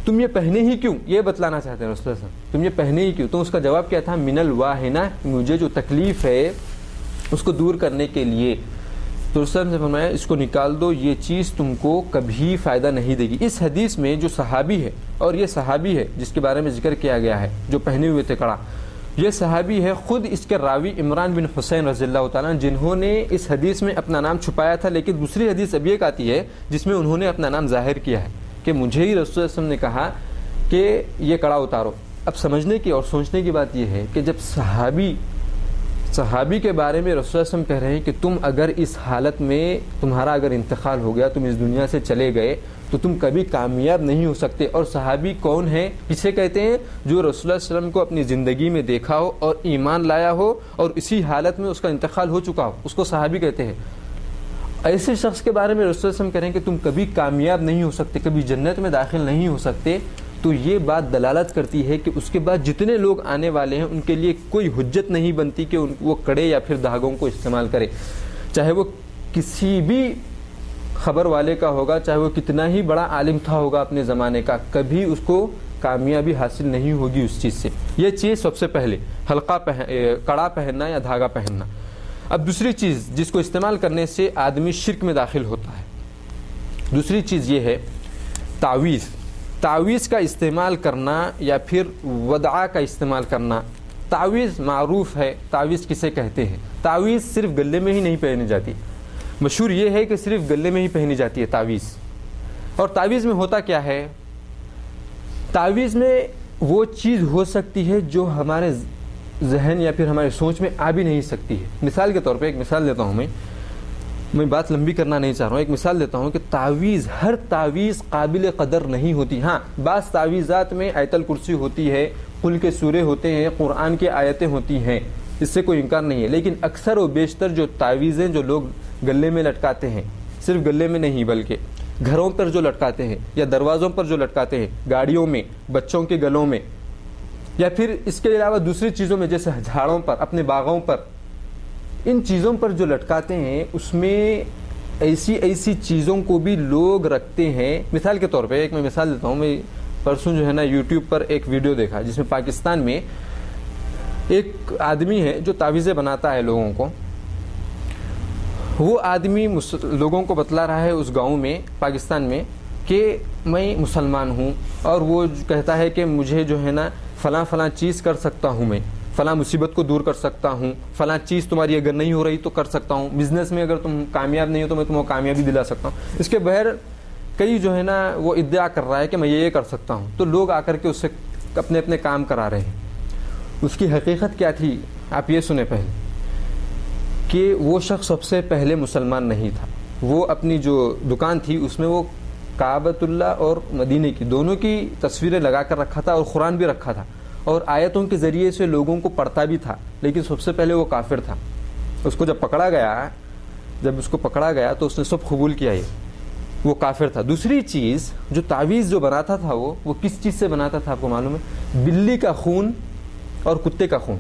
تم یہ پہنے ہی کیوں، یہ بتلانا چاہتے ہیں رسول اللہ صلی اللہ علیہ وسلم، تم یہ پہنے ہی کیوں؟ تو اس کا جواب کیا تھا؟ من الواہنہ، مجھے جو تکلیف ہے اس کو دور کرنے کے لیے۔ تو رسول اللہ نے فرمایا اس کو نکال دو، یہ چیز تم کو کبھی فائدہ نہیں دے گی۔ اس حدیث میں جو صحابی ہے، اور یہ صحابی ہے جس کے بارے میں ذکر کیا گیا ہے جو پہنے ہوئے تھے کڑا، یہ صحابی ہے خود اس کے راوی عمران بن حسین رضی اللہ تعالیٰ عنہ، جنہوں نے اس حدیث میں اپنا نام چھپایا تھا، لیکن دوسری حدیث اب ایک آتی ہے جس میں انہوں نے اپنا نام ظاہر کیا ہے کہ مجھے ہی رسول اللہ صلی اللہ علیہ وسلم نے کہا کہ یہ کڑا اتارو۔ اب سمجھنے کی اور سوچنے کی بات یہ ہے کہ جب صحابی کے بارے میں رسول اللہ صلی اللہ علیہ وسلم کہہ رہے ہیں کہ تم اگر اس حالت میں تمہارا اگر انتقال ہو گیا، تم اس دنیا سے چلے گئے تو تم کبھی کامیاب نہیں ہو سکتے، اور صحابی کون ہے؟ کسے کہتے ہیں؟ جو رسول اللہ صلی اللہ علیہ وسلم کو اپنی زندگی میں دیکھا ہو اور ایمان لایا ہو اور اسی حالت میں اس کا انتقال ہو چکا ہو، اس کو صحابی کہتے ہیں۔ ایسے شخص کے بارے میں رسول اللہ صلی اللہ علیہ وسلم کہہ رہے ہیں کہ تم کبھی کامیاب نہیں ہو سکتے، کبھی جنت میں داخل نہیں ہو سکتے، تو یہ بات دلالت کرتی ہے کہ اس کے بعد جتنے لوگ آنے والے ہیں ان کے لیے کوئی حجت نہیں بنتی کہ وہ کڑے یا پھر دھاگوں کو استعمال کرے، چاہے وہ کسی بھی خبر والے کا ہوگا، چاہے وہ کتنا ہی بڑا عالم تھا ہوگا اپنے زمانے کا، کبھی اس کو کامیابی حاصل نہیں ہوگی اس چیز سے۔ یہ چیز سب سے پہلے کڑا پہننا یا دھاگا پہننا۔ اب دوسری چیز جس کو استعمال کرنے سے آدمی شرک میں داخل ہوتا ہے، دوسری چیز یہ ہے تعویذ۔ تعویذ کا استعمال کرنا یا پھر ودعا کا استعمال کرنا۔ تعویذ معروف ہے، تعویذ کسے کہتے ہیں؟ تعویذ صرف گلے میں ہی نہیں پہنی جاتی، مشہور یہ ہے کہ صرف گلے میں ہی پہنی جاتی ہے تعویذ۔ اور تعویذ میں ہوتا کیا ہے؟ تعویذ میں وہ چیز ہو سکتی ہے جو ہمارے ذہن یا پھر ہماری سوچ میں آ بھی نہیں سکتی ہے۔ مثال کے طور پہ ایک مثال دیتا ہوں، میں بات لمبی کرنا نہیں چاہ رہا ہوں، ایک مثال دیتا ہوں کہ تعویذ، ہر تعویذ قابل قدر نہیں ہوتی۔ ہاں، بعض تعویذات میں آیت الکرسی ہوتی ہے، قل کے سورے ہوتے ہیں، قرآن کی آیتیں ہوتی ہیں، اس سے کوئی انکار نہیں ہے، لیکن اکثر و بیشتر جو تعویذیں جو لوگ گلے میں لٹکاتے ہیں، صرف گلے میں نہیں بلکہ گھروں پر جو لٹکاتے ہیں یا دروازوں پر جو لٹکاتے ہیں، گاڑیوں میں، بچوں کے گلوں میں، یا پھر اس کے علاوہ دوسری چیزوں میں جیسے جھاڑوں پر، اپنے باغوں پر، ان چیزوں پر جو لٹکاتے ہیں، اس میں ایسی چیزوں کو بھی لوگ رکھتے ہیں۔ مثال کے طور پہ ایک میں مثال دیتا ہوں، میں پرسوں جو ہے نا یوٹیوب پر ایک ویڈیو دیکھا جس میں پاکستان میں ایک آدمی ہے جو تعویذیں بناتا ہے لوگوں کو۔ وہ آدمی لوگوں کو بتلا رہا ہے اس گاؤں میں پاکستان میں کہ میں مسلمان ہوں، اور وہ کہتا ہے کہ مجھے جو ہے نا فلاں فلاں چیز کر سکتا ہوں، میں فلاں مصیبت کو دور کر سکتا ہوں، فلاں چیز تمہاری اگر نہیں ہو رہی تو کر سکتا ہوں، بزنس میں اگر تم کامیاب نہیں ہو تو میں تمہیں کامیابی دلا سکتا ہوں۔ اس کے بغیر کئی جو ہے نا وہ ادعا کر رہا ہے کہ میں یہ کر سکتا ہوں، تو لوگ آ کر کے اس سے اپنے اپنے کام کرا رہے ہیں۔ اس کی حقیقت کیا تھی آپ یہ سنیں پہلے، کہ وہ شخص سب سے پہلے مسلمان نہیں تھا۔ وہ اپنی جو دکان تھی اس میں وہ کعبۃ اللہ اور مدینے کی دونوں کی تصویریں لگا کر رکھا تھا، اور قرآن بھی رکھا تھا، اور آیتوں کے ذریعے سے لوگوں کو پڑھتا بھی تھا، لیکن سب سے پہلے وہ کافر تھا۔ اس کو جب پکڑا گیا تو اس نے سب قبول کیا، وہ کافر تھا۔ دوسری چیز جو تعویذ جو بناتا تھا وہ کس چیز سے بناتا تھا آپ کو معلوم ہے؟ بلی کا خون اور کتے کا خون،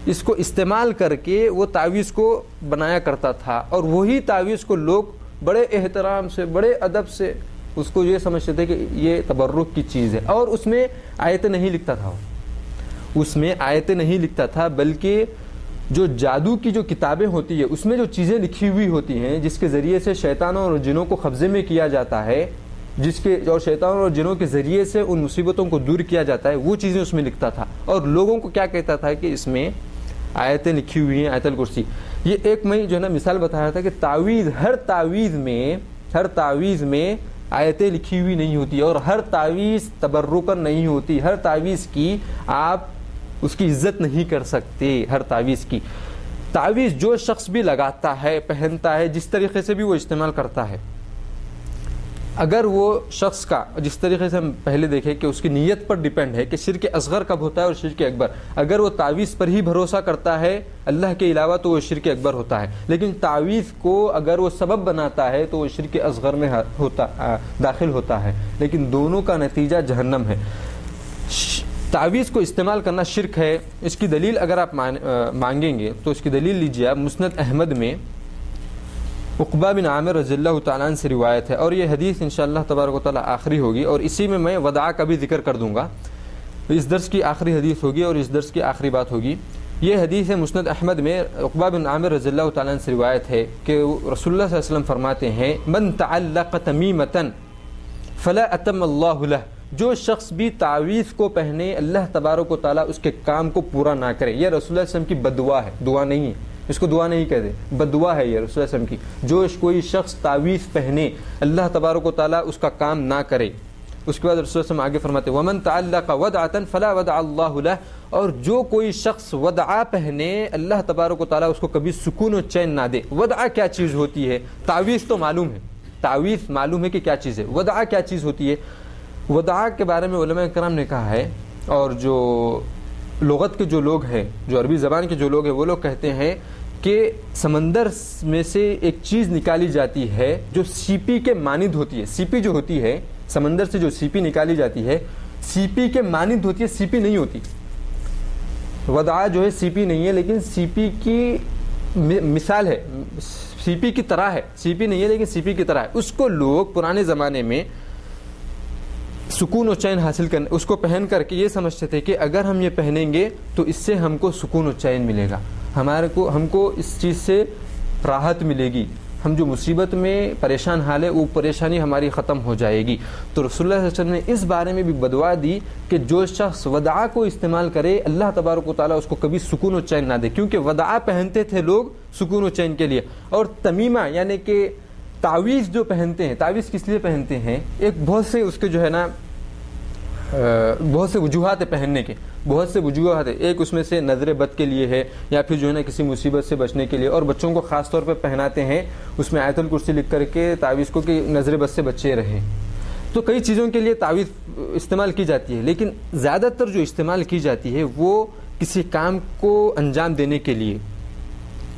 اس کو استعمال کر کے وہ تعویذ کو بنایا کرتا تھا، اور وہی تعویذ کو لوگ بڑے احترام سے، بڑے ادب سے اس کو یہ سمجھتے تھے کہ یہ تبرک کی چیز ہے، اور اس میں آیتیں نہیں لکھتا تھا، اس میں آیتیں نہیں لکھتا تھا، بلکہ جو جادو کی جو کتابیں ہوتی ہے اس میں جو چیزیں لکھی ہوئی ہوتی ہیں جس کے ذریعے سے شیطانوں اور جنوں کو قبضے میں کیا جاتا ہے، اور شیطانوں اور جنوں کے ذریعے سے ان مصیبتوں کو دور کیا جاتا ہے، وہ چیزیں اس میں لکھتا تھا، اور لوگوں کو کیا کہتا تھا کہ اس میں آیتیں لکھی ہوئی ہیں، آیت الکرسی۔ یہ ایک میں جو ہے نا مثال بتا رہا تھا کہ تعویذ، ہر تعویذ میں آیتیں لکھی ہوئی نہیں ہوتی، اور ہر تعویذ تبرکن نہیں ہوتی، ہر تعویذ کی آپ اس کی عزت نہیں کر سکتے۔ ہر تعویذ کی تعویذ جو شخص بھی لگاتا ہے، پہنتا ہے، جس طریقے سے بھی وہ استعمال کرتا ہے، اگر وہ شخص کا، جس طریقے سے ہم پہلے دیکھیں کہ اس کی نیت پر ڈیپینڈ ہے کہ شرک اصغر کب ہوتا ہے اور شرک اکبر، اگر وہ تعویذ پر ہی بھروسہ کرتا ہے اللہ کے علاوہ تو وہ شرک اکبر ہوتا ہے، لیکن تعویذ کو اگر وہ سبب بناتا ہے تو وہ شرک اصغر میں داخل ہوتا ہے، لیکن دونوں کا نتیجہ جہنم ہے۔ تعویذ کو استعمال کرنا شرک ہے، اس کی دلیل اگر آپ مانگیں گے تو اس کی دلیل لیجیے آپ، مسند احمد میں عقبہ بن عامر رضی اللہ تعالیٰ عنہ سے روایت ہے، اور یہ حدیث انشاءاللہ تبارک و تعالیٰ آخری ہوگی، اور اسی میں وداع کا بھی ذکر کر دوں گا، اس درس کی آخری حدیث ہوگی اور اس درس کی آخری بات ہوگی۔ یہ حدیث ہے مسند احمد میں، عقبہ بن عامر رضی اللہ تعالیٰ عنہ سے روایت ہے کہ رسول اللہ صلی اللہ علیہ وسلم فرماتے ہیں من تعلق تمیمۃ فلا اتم اللہ لہ، جو شخص بھی تعویذ کو پہنے اللہ تبارک و تعالیٰ اس کے کام کو پورا نہ کرے، یہ رسول اللہ صلی اللہ علیہ وسلم کی بددعا ہے، دعا نہیں ہے، اس کو دعا نہیں کہتے، بددعا ہے یہ رسول اللہ صلی اللہ علیہ وسلم کی۔ جو کوئی شخص تعویذ پہنے اللہ تبارک و تعالیٰ اس کا کام نہ کرے، اس کے بعد رسول اللہ صلی اللہ علیہ وسلم آگے فرماتے ہیں ومن تعلق ودعۃ فلا ودع اللہ لہ، اور جو کوئی شخص ودعا پہنے اللہ تبارک و تعالیٰ اس کو کبھی سکون و چین نہ دے۔ ودعا کیا چیز ہوتی ہے؟ تعویذ تو معلوم ہے، تعویذ معلوم ہے کہ کیا چیز ہے، ودعا کیا چیز ہوتی ہے؟ ودعا کے بارے میں علماء کرام نے کہا ہے، اور جو لغت کے جو لوگ ہیں، جو عربی زبان کے جو لوگ ہیں، وہ لوگ کہتے ہیں کہ سمندر میں سے ایک چیز نکالی جاتی ہے جو سیپی کے مانند ہوتی ہے۔ سیپی جو ہوتی ہے، سمندر سے جو سیپی نکالی جاتی ہے، سیپی کے مانند ہوتی ہے، سیپی نہیں ہوتی۔ ودعا جو ہے سیپی نہیں ہے، لیکن سیپی کی مثال ہے، سیپی کی طرح ہے، سیپی نہیں ہے لیکن سیپی کی طرح ہے۔ اس کو لوگ پرانے زمانے میں سکون و چین حاصل کرنے، اس کو پہن کر کے یہ سمجھتے تھے کہ اگر ہم یہ پہنیں گے تو اس سے ہم کو سکون و چین ملے گا، ہم کو اس چیز سے راحت ملے گی، ہم جو مصیبت میں پریشان حال ہے وہ پریشانی ہماری ختم ہو جائے گی۔ تو رسول اللہ صلی اللہ علیہ وسلم نے اس بارے میں بھی بدعا دی کہ جو شخص وداع کو استعمال کرے اللہ تبارک و تعالیٰ اس کو کبھی سکون و چین نہ دے، کیونکہ وداع پہنتے تھے لوگ سکون و چین کے لیے، اور تمیمہ یعنی کہ تعویذ جو پہنتے ہیں، تعویذ کس لیے پہنتے ہیں؟ ایک بہت سے اس کے جو ہے نا بہت سے وجوہات ہے پہننے کے، بہت سے وجوہات ہے، ایک اس میں سے نظر بد کے لیے ہے، یا پھر جو ہے نا کسی مصیبت سے بچنے کے لیے، اور بچوں کو خاص طور پہ پہناتے ہیں اس میں آیت الکرسی لکھ کر کے تعویذ کو کہ نظر بد سے بچے رہیں۔ تو کئی چیزوں کے لیے تعویذ استعمال کی جاتی ہے، لیکن زیادہ تر جو استعمال کی جاتی ہے وہ کسی کام کو انجام دینے کے لیے،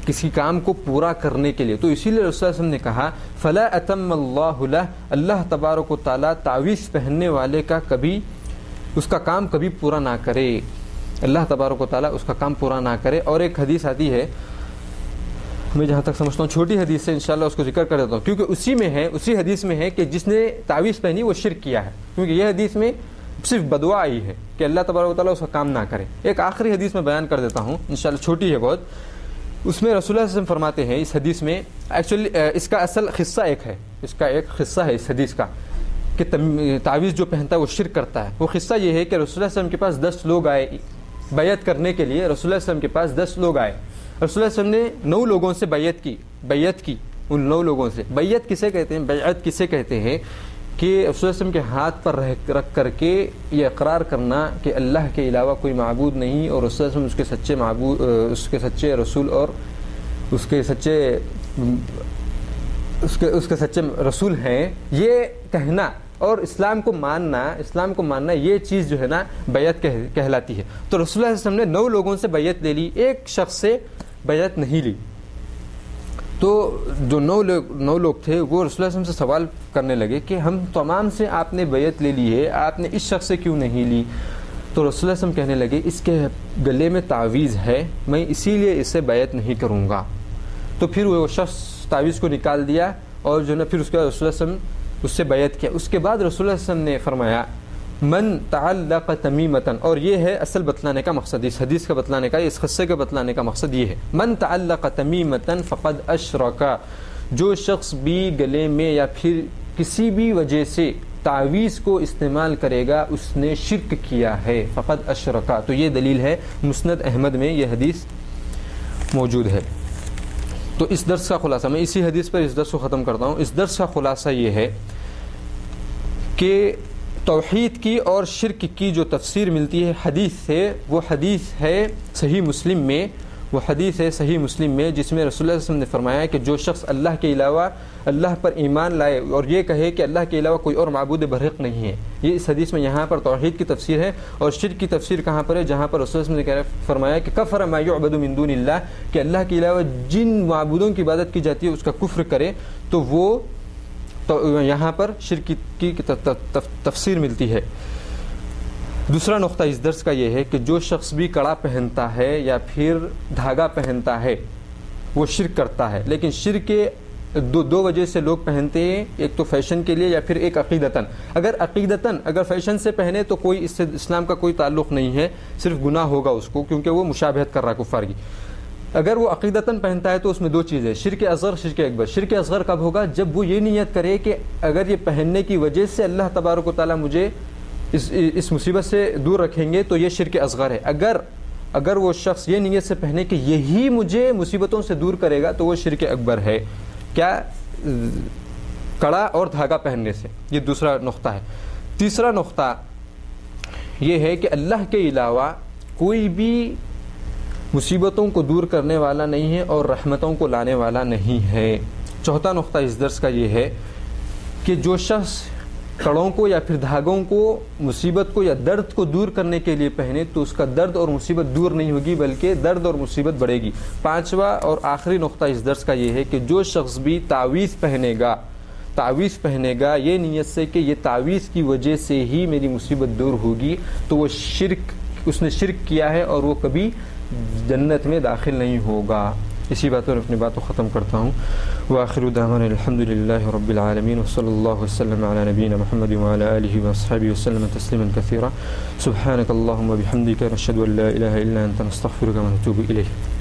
کسی کام کو پورا کرنے کے لیے۔ تو اسی لیے رسول اللہ صلی اللہ علیہ وسلم نے کہا فلا اتم اللہ لہ، اللہ تبارک و تعالیٰ تعویذ پہننے والے کا کبھی اس کا کام کبھی پورا نہ کرے، اللہ تبارک و تعالیٰ اس کا کام پورا نہ کرے۔ اور ایک حدیث آتی ہے، میں جہاں تک سمجھتا ہوں چھوٹی حدیث سے انشاءاللہ اس کو ذکر کر دیتا ہوں، کیونکہ اسی حدیث میں ہے کہ جس نے تعویذ پہنی وہ شرک کیا ہے، کیونکہ یہ حدیث میں صرف بدعا آئی ہے کہ اللہ تبارک و تعالیٰ اس کا کام نہ کرے۔ ایک آخری حدیث میں بیان کر دیتا ہوں انشاءاللہ، چھوٹی ہے بہت، اس میں رسول اللہ صلی اللہ علیہ وسلم فرماتے ہیں اس حدیث میں، ایکچولی اس کا اصل قصہ اس کا ایک قصہ ہے اس حدیث کا کہ تعویذ جو پہنتا ہے وہ شرک کرتا ہے۔ وہ قصہ یہ ہے کہ رسول اللہ صلی اللہ علیہ وسلم کے پاس 10 لوگ آئے بیعت کرنے کے لیے، رسول اللہ صلی اللہ علیہ وسلم کے پاس 10 لوگ آئے، رسول اللہ صلی اللہ علیہ وسلم نے 9 لوگوں سے بیعت کی، ان 9 لوگوں سے بیعت کسے کہتے ہیں؟ بیعت کسے کہتے ہیں کہ رسول اللہ صلی اللہ علیہ وسلم کے ہاتھ پر رکھ کر کے یہ اقرار کرنا کہ اللہ کے علاوہ کوئی معبود نہیں، اور رسول اللہ علیہ وسلم اس کے سچے رسول اور اس کے سچے رسول ہیں، یہ کہنا اور اسلام کو ماننا یہ چیز جو ہے نا بیعت کہلاتی ہے۔ تو رسول اللہ صلی اللہ علیہ وسلم نے 9 لوگوں سے بیعت لے لی، ایک شخص سے بیعت نہیں لی۔ تو جو 9 لوگ تھے وہ رسول اللہ صلی اللہ علیہ وسلم سے سوال کرنے لگے کہ ہم تمام سے آپ نے بیعت لے لی ہے، آپ نے اس شخص سے کیوں نہیں لی؟ تو رسول اللہ صلی اللہ علیہ وسلم کہنے لگے اس کے گلے میں تعویذ ہے، میں اسی لیے اس سے بیعت نہیں کروں گا۔ تو پھر وہ شخص تعویذ کو نکال دیا اور جو ہے نا پھر اس کے بعد رسول اللہ صلی اللہ علیہ وسلم اس سے بیعت کیا۔ اس کے بعد رسول اللہ صلی اللہ علیہ وسلم نے فرمایا من تعلق تمیمتن، اور یہ ہے اصل بتلانے کا مقصد، اس حدیث کا بتلانے کا، اس قصے کا بتلانے کا مقصد یہ ہے، من تعلق تمیمتن فقد اشرک، جو شخص بھی گلے میں یا پھر کسی بھی وجہ سے تعویذ کو استعمال کرے گا اس نے شرک کیا ہے، فقد اشرک۔ تو یہ دلیل ہے، مسند احمد میں یہ حدیث موجود ہے۔ تو اس درس کا خلاصہ، میں اسی حدیث پر اس درس کو ختم کرتا ہوں، اس درس کا خلاصہ یہ ہے کہ توحید کی اور شرک کی جو تفسیر ملتی ہے حدیث سے، وہ حدیث ہے صحیح مسلم میں، جس میں رسول اللہ صلی اللہ علیہ وسلم نے فرمایا کہ جو شخص اللہ کے علاوہ اللہ پر ایمان لائے اور یہ کہے کہ اللہ کے علاوہ کوئی اور معبود برحق نہیں ہے، یہ اس حدیث میں یہاں پر توحید کی تفسیر ہے۔ اور شرک کی تفسیر کہاں پر ہے؟ جہاں پر رسول اللہ صلی اللہ علیہ وسلم نے فرمایا کہ کفر ما یعبد من دون اللہ، کہ اللہ کے علاوہ جن معبودوں کی عبادت کی جاتی ہے اس کا کفر کرے، تو وہ یہاں پر شرک کی تفسیر ملتی ہے۔ دوسرا نقطہ اس درس کا یہ ہے کہ جو شخص بھی کڑا پہنتا ہے یا پھر دھاگا پہنتا ہے وہ شرک کرتا ہے، لیکن شرک کے دو وجہ سے لوگ پہنتے ہیں، ایک تو فیشن کے لیے یا پھر ایک عقیدتاً۔ اگر فیشن سے پہنے تو کوئی اس سے اسلام کا کوئی تعلق نہیں ہے، صرف گناہ ہوگا اس کو، کیونکہ وہ مشابہت کر رہا ہے کفار کی۔ اگر وہ عقیدتاً پہنتا ہے تو اس میں 2 چیزیں، شرک اصغر، شرک اکبر۔ شرک اصغر کب ہوگا؟ جب وہ یہ نیت کرے کہ اگر یہ پہننے کی وجہ سے اللہ تبارک و تعالیٰ مجھے اس مصیبت سے دور رکھیں گے تو یہ شرک اصغر ہے۔ اگر وہ شخص یہ نیت سے پہنے کہ یہی مجھے مصیبتوں سے دور کرے گا تو وہ شرک اکبر ہے۔ کیا؟ کڑا اور دھاگا پہننے سے۔ یہ دوسرا نقطہ ہے۔ تیسرا نقطہ یہ ہے کہ اللہ کے علاوہ کوئی بھی مصیبتوں کو دور کرنے والا نہیں ہے اور رحمتوں کو لانے والا نہیں ہے۔ چوتھا نقطہ اس درس کا یہ ہے کہ جو شخص کڑوں کو یا پھر دھاگوں کو مصیبت کو یا درد کو دور کرنے کے لیے پہنے تو اس کا درد اور مصیبت دور نہیں ہوگی بلکہ درد اور مصیبت بڑھے گی۔ پانچواں اور آخری نقطہ اس درس کا یہ ہے کہ جو شخص بھی تعویذ پہنے گا یہ نیت سے کہ یہ تعویذ کی وجہ سے ہی میری مصیبت دور ہوگی تو وہ اس نے شرک کیا ہے اور وہ کبھی جنت میں داخل نہیں ہوگا۔ اسی بات پر اپنی بات کو ختم کرتا ہوں۔ وآخر دعوانا الحمدللہ رب العالمین وصلی اللہ وسلم علی نبینا محمد وعلی آلہ واصحابہ وسلم تسلیما کثیرا۔ سبحانک اللہم وبحمدک نشہد ان لا الہ الا انت نستغفرک ونتوب الیک۔